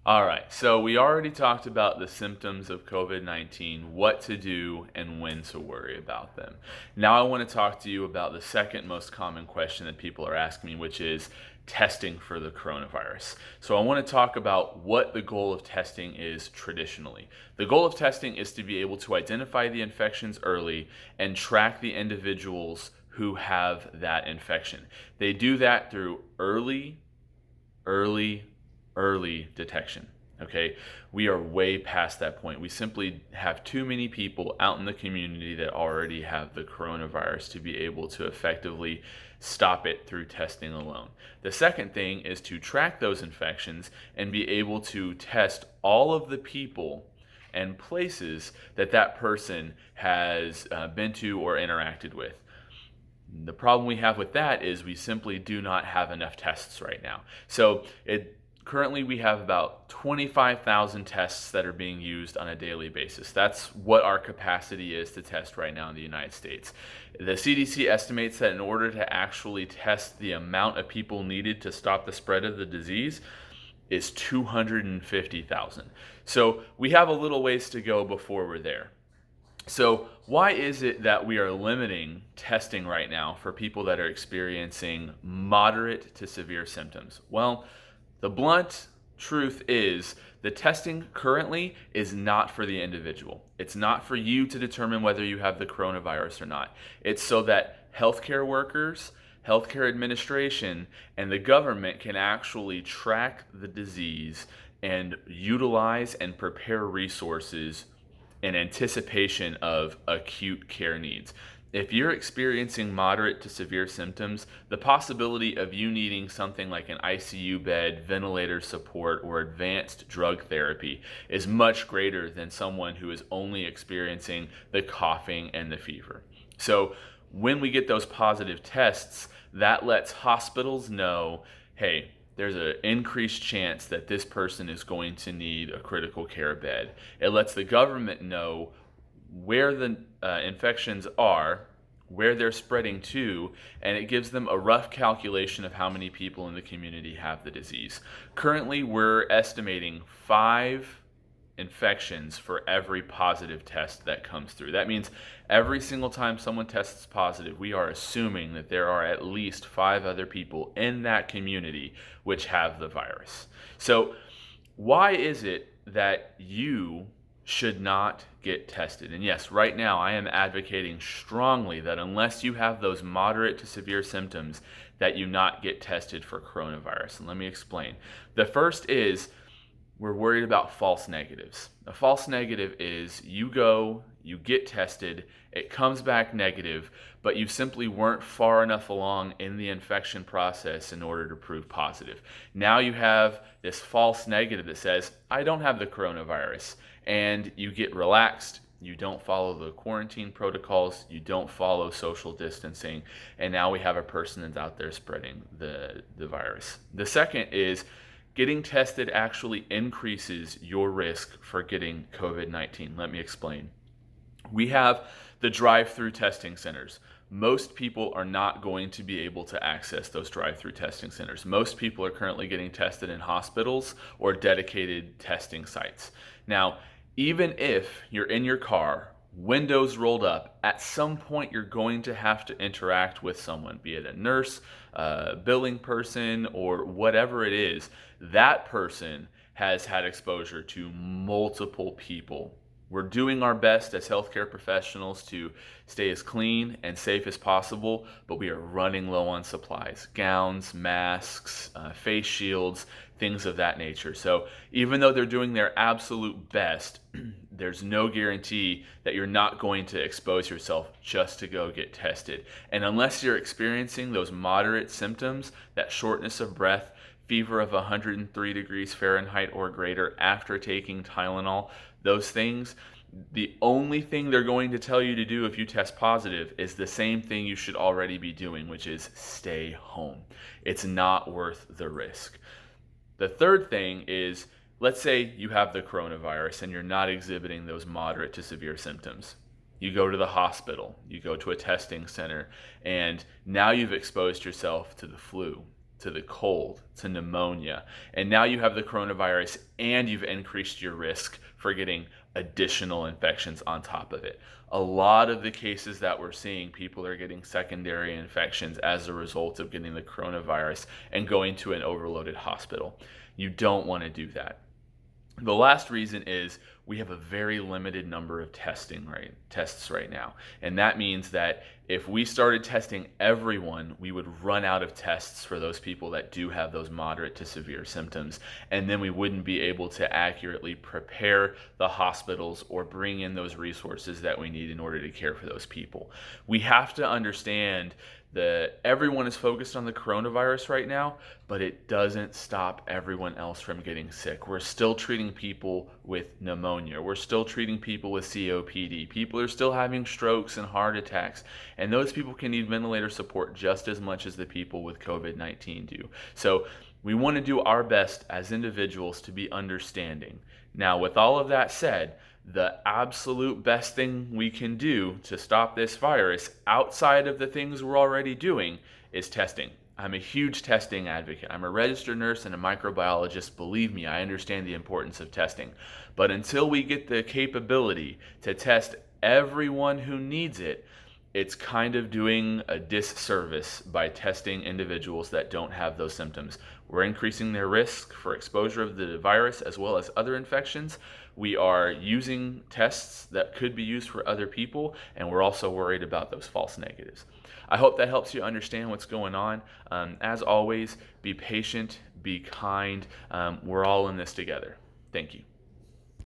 All right, so we already talked about the symptoms of COVID 19, what to do, and when to worry about them. Now, I want to talk to you about the second most common question that people are asking me, which is testing for the coronavirus. So, I want to talk about what the goal of testing is traditionally. The goal of testing is to be able to identify the infections early and track the individuals who have that infection. They do that through early, early detection. Okay, we are way past that point. We simply have too many people out in the community that already have the coronavirus to be able to effectively stop it through testing alone. The second thing is to track those infections and be able to test all of the people and places that that person has been to or interacted with. The problem we have with that is we simply do not have enough tests right now. Currently we have about 25,000 tests that are being used on a daily basis. That's what our capacity is to test right now in the United States. The CDC estimates that in order to actually test the amount of people needed to stop the spread of the disease is 250,000. So we have a little ways to go before we're there. So, why is it that we are limiting testing right now for people that are experiencing moderate to severe symptoms? Well, the blunt truth is the testing currently is not for the individual. It's not for you to determine whether you have the coronavirus or not. It's so that healthcare workers, healthcare administration, and the government can actually track the disease and utilize and prepare resources in anticipation of acute care needs. If you're experiencing moderate to severe symptoms, the possibility of you needing something like an ICU bed, ventilator support, or advanced drug therapy is much greater than someone who is only experiencing the coughing and the fever. So when we get those positive tests, that lets hospitals know, hey, there's an increased chance that this person is going to need a critical care bed. It lets the government know where the infections are, where they're spreading to, and it gives them a rough calculation of how many people in the community have the disease. Currently, we're estimating 5 infections for every positive test that comes through. That means every single time someone tests positive, we are assuming that there are at least 5 other people in that community which have the virus. So, why is it that you should not get tested? And yes, right now I am advocating strongly that unless you have those moderate to severe symptoms, that you not get tested for coronavirus. And let me explain. The first is we're worried about false negatives. A false negative is you go, you get tested, it comes back negative, but you simply weren't far enough along in the infection process in order to prove positive. Now you have this false negative that says, I don't have the coronavirus, and you get relaxed. You don't follow the quarantine protocols, you don't follow social distancing, and now we have a person that's out there spreading the virus. The second is getting tested actually increases your risk for getting COVID-19. Let me explain. We have the drive-through testing centers. Most people are not going to be able to access those drive-through testing centers. Most people are currently getting tested in hospitals or dedicated testing sites. Now, even if you're in your car, windows rolled up, at some point you're going to have to interact with someone, be it a nurse, a billing person, or whatever it is. That person has had exposure to multiple people. We're doing our best as healthcare professionals to stay as clean and safe as possible, but we are running low on supplies, gowns, masks, face shields, things of that nature. So even though they're doing their absolute best, there's no guarantee that you're not going to expose yourself just to go get tested. And unless you're experiencing those moderate symptoms, that shortness of breath, fever of 103 degrees Fahrenheit or greater after taking Tylenol, those things, the only thing they're going to tell you to do if you test positive is the same thing you should already be doing, which is stay home. It's not worth the risk. The third thing is, let's say you have the coronavirus and you're not exhibiting those moderate to severe symptoms. You go to the hospital, you go to a testing center, and now you've exposed yourself to the flu. to the cold, to pneumonia, and now you have the coronavirus and you've increased your risk for getting additional infections on top of it. A lot of the cases that we're seeing, people are getting secondary infections as a result of getting the coronavirus and going to an overloaded hospital. You don't want to do that. The last reason is we have a very limited number of tests right now. And that means that if we started testing everyone, we would run out of tests for those people that do have those moderate to severe symptoms. And then we wouldn't be able to accurately prepare the hospitals or bring in those resources that we need in order to care for those people. We have to understand that everyone is focused on the coronavirus right now, but it doesn't stop everyone else from getting sick. We're still treating people with pneumonia. We're still treating people with COPD. People are still having strokes and heart attacks, and those people can need ventilator support just as much as the people with COVID-19 do. So we want to do our best as individuals to be understanding. Now, with all of that said, the absolute best thing we can do to stop this virus, outside of the things we're already doing, is testing. I'm a huge testing advocate. I'm a registered nurse and a microbiologist. Believe me, I understand the importance of testing. But until we get the capability to test everyone who needs it, it's kind of doing a disservice by testing individuals that don't have those symptoms. We're increasing their risk for exposure of the virus as well as other infections. We are using tests that could be used for other people, and we're also worried about those false negatives. I hope that helps you understand what's going on. As always, be patient, be kind. We're all in this together. Thank you.